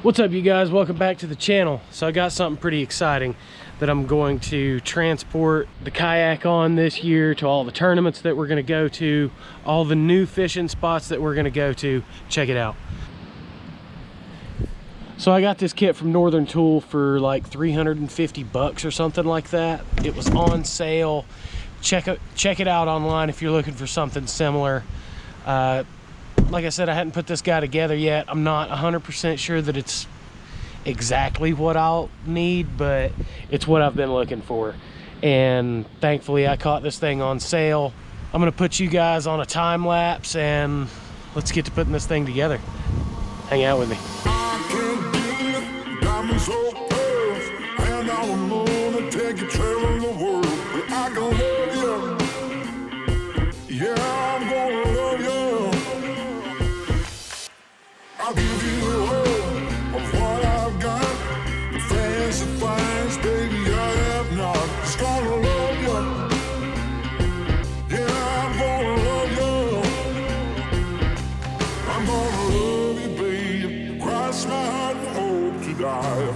What's up, you guys? Welcome back to the channel. So I got something pretty exciting that I'm going to transport the kayak on this year to all the tournaments that we're going to go to, all the new fishing spots that we're going to go to. Check it out. So I got this kit from Northern Tool for like 350 bucks or something like that. It was on sale. Check it out online if you're looking for something similar. Like I said, I hadn't put this guy together yet. I'm not 100% sure that it's exactly what I'll need, but it's what I've been looking for. And thankfully I caught this thing on sale. I'm gonna put you guys on a time lapse and let's get to putting this thing together. Hang out with me. I'll give you all of what I've got. The fancy finds, baby, I have not. Just gonna love you. Yeah, I'm gonna love you. I'm gonna love you, baby. Cross my heart and hope to die.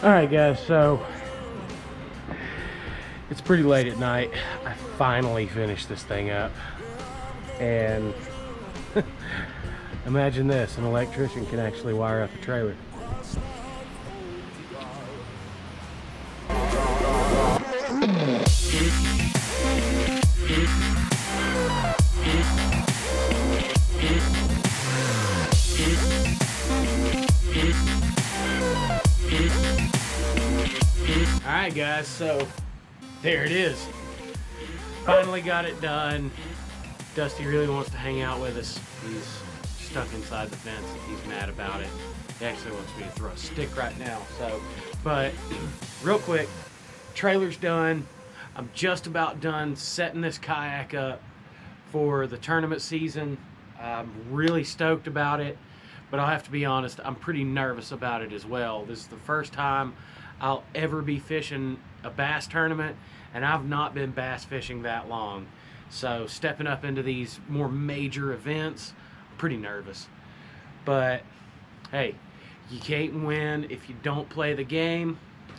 Alright guys, so it's pretty late at night. I finally finished this thing up, and imagine this, an electrician can actually wire up a trailer. Alright guys, so there it is. Finally got it done. Dusty really wants to hang out with us. He's stuck inside the fence and he's mad about it. He actually wants me to throw a stick right now. So, but real quick, trailer's done. I'm just about done setting this kayak up for the tournament season. I'm really stoked about it, but I'll have to be honest, I'm pretty nervous about it as well. This is the first time I'll ever be fishing a bass tournament, and I've not been bass fishing that long. So stepping up into these more major events, I'm pretty nervous. But hey, you can't win if you don't play the game.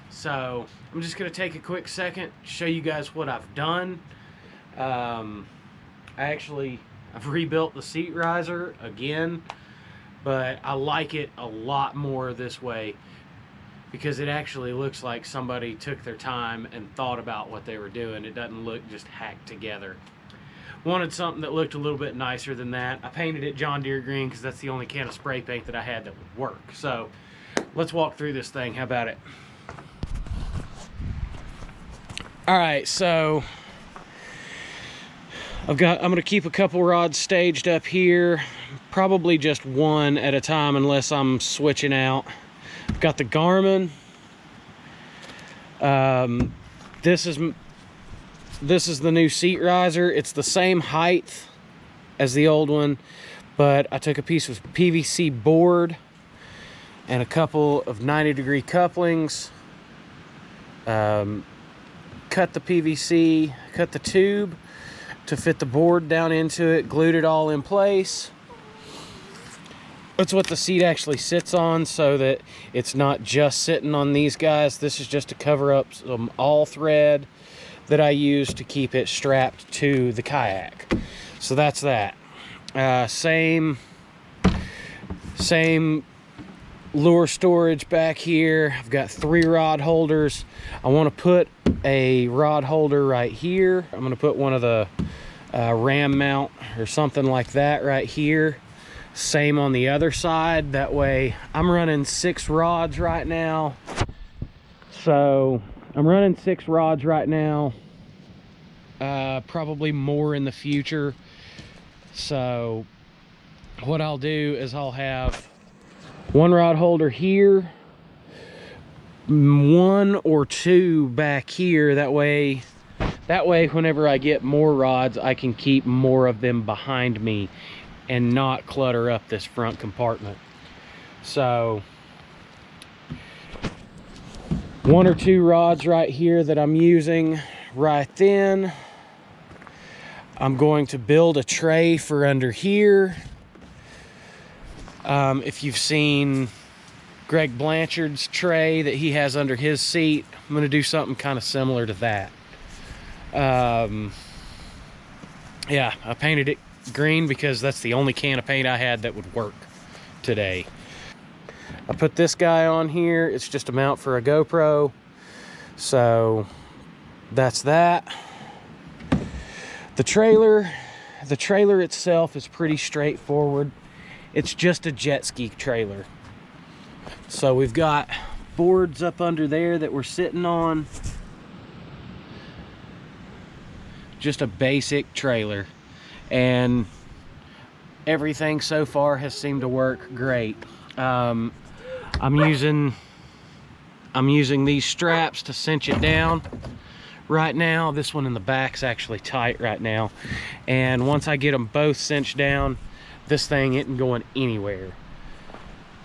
So I'm just gonna take a quick second, show you guys what I've done. I've rebuilt the seat riser again, but I like it a lot more this way, because it actually looks like somebody took their time and thought about what they were doing. It doesn't look just hacked together. Wanted something that looked a little bit nicer than that. I painted it John Deere green because that's the only can of spray paint that I had that would work. So let's walk through this thing. How about it? All right, so I'm gonna keep a couple rods staged up here, probably just one at a time unless I'm switching out. I've got the Garmin. This is the new seat riser. It's the same height as the old one, but I took a piece of PVC board and a couple of 90-degree couplings, cut the PVC, cut the tube to fit the board down into it, glued it all in place. That's what the seat actually sits on, so that it's not just sitting on these guys. This is just to cover up some all thread that I use to keep it strapped to the kayak. So that's that. Same lure storage back here. I've got 3 rod holders. I want to put a rod holder right here. I'm going to put one of the ram mount or something like that right here. Same on the other side. That way I'm running 6 rods right now. So I'm running 6 rods right now. probably more in the future. So what I'll do is I'll have one rod holder here, one or two back here. That way whenever I get more rods, I can keep more of them behind me and not clutter up this front compartment. So one or two rods right here that I'm using. Right then I'm going to build a tray for under here. If you've seen Greg Blanchard's tray that he has under his seat, I'm going to do something kind of similar to that. Yeah, I painted it green because that's the only can of paint I had that would work today. I put this guy on here. It's just a mount for a GoPro. So that's that. The trailer itself is pretty straightforward. It's just a jet ski trailer. So we've got boards up under there that we're sitting on. Just a basic trailer, and everything so far has seemed to work great. I'm using these straps to cinch it down right now. This one in the back's actually tight right now, and once I get them both cinched down, this thing isn't going anywhere.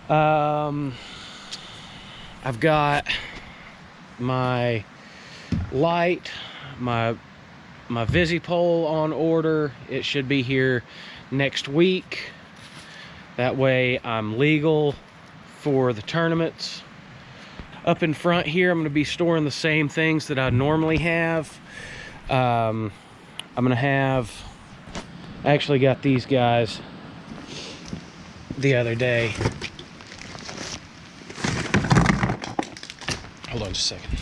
I've got my light, my Visi-pole on order. It should be here next week. That way I'm legal for the tournaments. Up in front here, I'm going to be storing the same things that I normally have. I'm going to have, I actually got these guys the other day. Hold on just a second.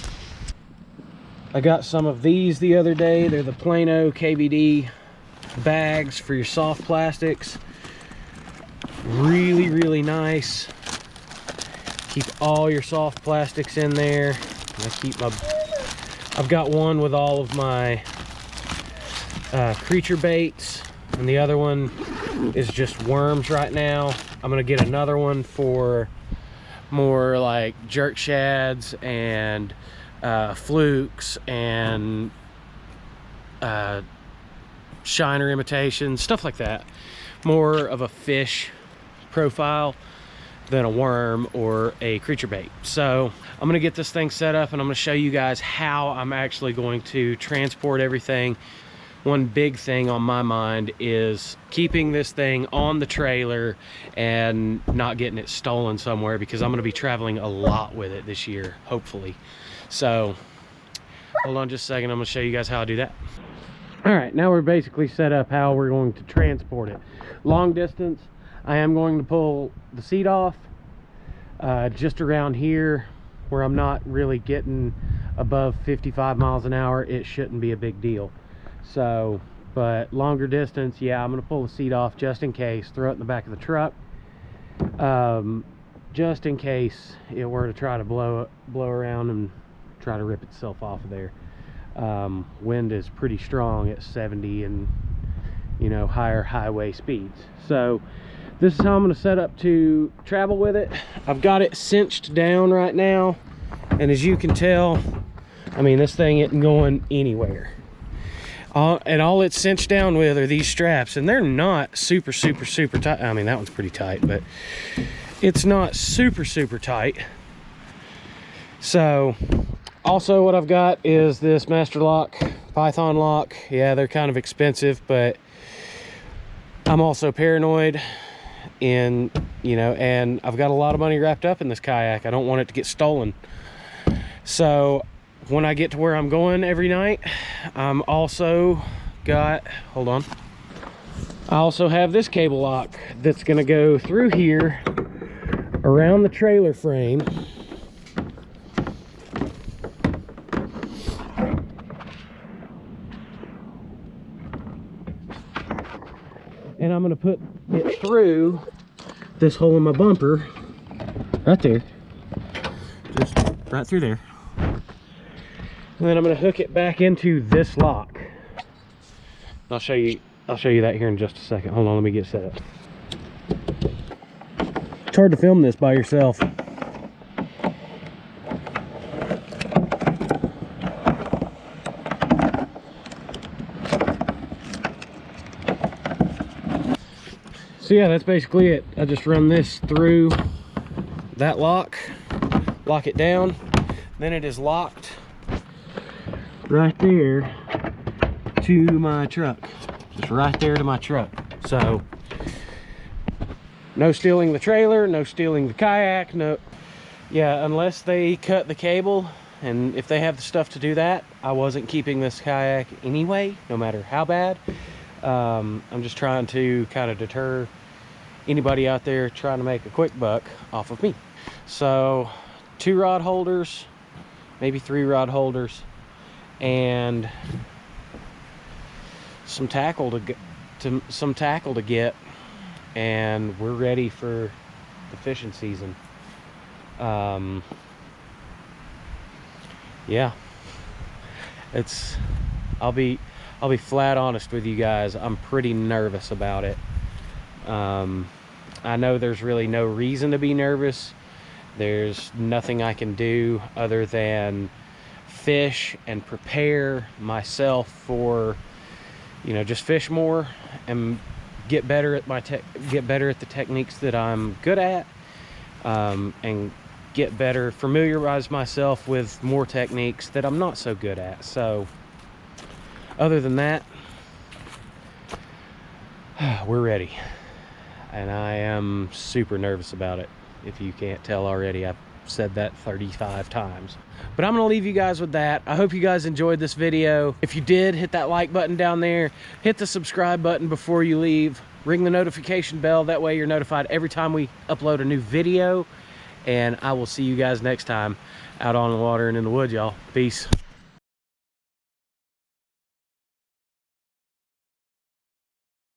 I got some of these the other day. They're the Plano KBD bags for your soft plastics. Really, really nice. Keep all your soft plastics in there. I've got one with all of my creature baits, and the other one is just worms right now. I'm gonna get another one for more like jerk shads and flukes and shiner imitations, stuff like that. More of a fish profile than a worm or a creature bait. So I'm gonna get this thing set up, and I'm gonna show you guys how I'm actually going to transport everything. One big thing on my mind is keeping this thing on the trailer and not getting it stolen somewhere, because I'm gonna be traveling a lot with it this year, hopefully. So hold on just a second, I'm gonna show you guys how I do that. All right, now we're basically set up how we're going to transport it. Long distance, I am going to pull the seat off just around here where I'm not really getting above 55 miles an hour. It shouldn't be a big deal. So, but longer distance, yeah, I'm gonna pull the seat off just in case, throw it in the back of the truck, just in case it were to try to blow around and try to rip itself off of there. Wind is pretty strong at 70 and, you know, higher highway speeds. So this is how I'm going to set up to travel with it. I've got it cinched down right now, and as you can tell, I mean, this thing isn't going anywhere. And all it's cinched down with are these straps, and they're not super tight. I mean, that one's pretty tight, but it's not super tight. So also what I've got is this master lock, Python lock. Yeah, they're kind of expensive, but I'm also paranoid, and you know, and I've got a lot of money wrapped up in this kayak. I don't want it to get stolen. So when I get to where I'm going every night, I'm also got, hold on, I also have this cable lock that's gonna go through here around the trailer frame. And I'm gonna put it through this hole in my bumper right there, just right through there. And then I'm gonna hook it back into this lock. I'll show you that here in just a second. Hold on, let me get set up. It's hard to film this by yourself. So yeah, that's basically it. I just run this through that lock it down, then it is locked right there to my truck, just right there to my truck. So no stealing the trailer, no stealing the kayak, no, yeah, unless they cut the cable, and if they have the stuff to do that, I wasn't keeping this kayak anyway, no matter how bad. I'm just trying to kind of deter anybody out there trying to make a quick buck off of me. So 2 rod holders, maybe 3 rod holders, and some tackle to get, and we're ready for the fishing season. Yeah, I'll be flat honest with you guys, I'm pretty nervous about it. I know there's really no reason to be nervous. There's nothing I can do other than fish and prepare myself for, you know, just fish more and get better at the techniques that I'm good at, and familiarize myself with more techniques that I'm not so good at. So other than that, we're ready. And I am super nervous about it. If you can't tell already, I've said that 35 times. But I'm gonna leave you guys with that. I hope you guys enjoyed this video. If you did, hit that like button down there. Hit the subscribe button before you leave. Ring the notification bell. That way you're notified every time we upload a new video. And I will see you guys next time out on the water and in the woods, y'all. Peace.